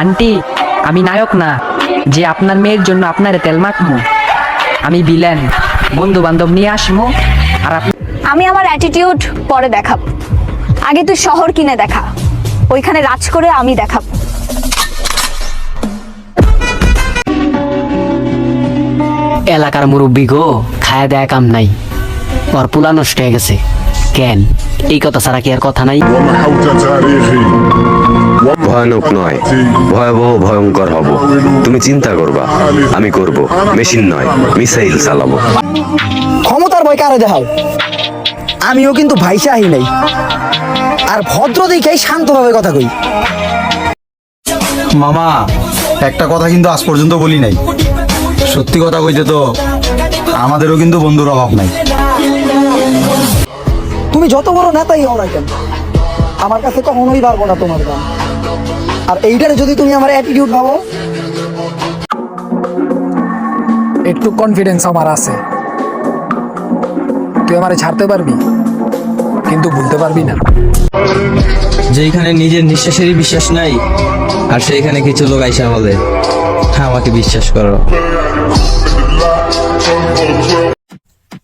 Aunty, আমি নায়ক না যে আপনার মেয়ের জন্য আপনার তেল মাখবো। আমি ভিলেন, বন্ধু বান্ধব নিয়ে আসবো আর আমি আমার অ্যাটিটিউড পরে দেখাব, আগে তুই শহর কিনে দেখা, ওইখানে রাজ করে আমি দেখাব। এলাকার মুরব্বী গো, খায়া দেয়া কাম নাই, ওর পুলা নষ্ট হয়ে গেছে। কেন এই কথা ছাড়া কি আর কথা নাই? ভয়ানক নয়, ভয়াবহ ভয়ঙ্কর হব। তুমি চিন্তা করবা, আমি করব। মেশিন নয়, মিসাইল চালাবো। ক্ষমতার ভয় কারে দেখাও? আমিও কিন্তু ভাইসা আহি নাই, আর ভদ্র দেখেই শান্তভাবে কথা কই। মামা, একটা কথা কিন্তু আজ পর্যন্ত বলি নাই। সত্যি কথা কইতে তো আমাদেরও কিন্তু বন্ধুর অভাব নাই। তুমি যত বড় নেতাই হও না কেন, আমার কাছে কখনোই পারবো না তোমার গান। আর এইটারে যদি তুমি আমার অ্যাটিটিউড ভাবো, একটু কনফিডেন্স আমার আছে। তুই আমারে ছাড়তে পারবি, কিন্তু ভুলতে পারবি না। যেখানে নিজের নিঃশ্বাসেরই বিশ্বাস নাই, আর সেইখানে কিছু লোক আইসা বলে আমাকে বিশ্বাস করো।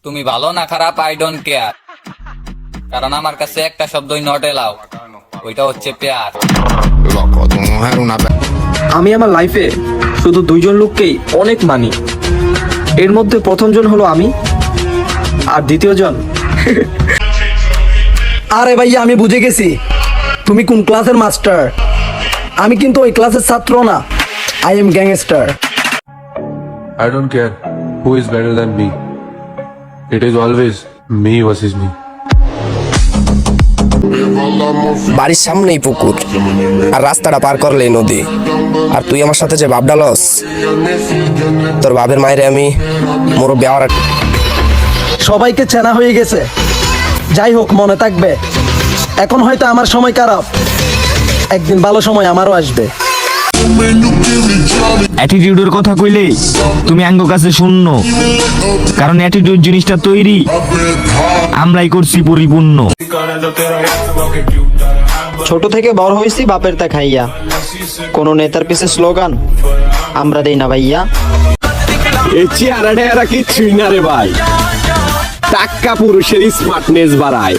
তুমি ভালো না খারাপ আই ডোন্ট কেয়ার, কারণ আমার কাছে একটা শব্দই নট এলাও, ওইটা হচ্ছে প্যার। আমি আমার লাইফে শুধু দুইজন লোককেই অনেক মানি। এর মধ্যে প্রথমজন হলো আমি, আর দ্বিতীয়জন আরে ভাইয়া আমি বুঝে গেছি তুমি কোন ক্লাসের মাস্টার। আমি কিন্তু ওই ক্লাসের ছাত্র না, I am gangster. I don't care who is better than me. It is always me versus me. বাড়ির সামনেই পুকুর, আর রাস্তাটা পার করলেই নদী। আর তুই আমার সাথে যে বাপ ডালস, তোর বাপের মায়েরে আমি মুরব্বি আমার। সবাইকে চেনা হয়ে গেছে, যাই হোক মনে থাকবে, এখন হয়তো আমার সময় খারাপ, একদিন ভালো সময় আমারও আসবে। অ্যাটিটিউডের কথা কইলে তুমি আঙ্গ কাছে শূন্য, কারণ অ্যাটিটিউড জিনিসটা তৈরি আমরাই করছি পরিপূর্ণ। ছোট থেকে বড় হয়েছি বাপের তা খাইয়া, কোন নেতার পিছে স্লোগান আমরা দেই না ভাইয়া। এই চেহারাটা এরা কিছুই না রে ভাই, টাক্কা পুরুষের স্মার্টনেস বাড়ায়।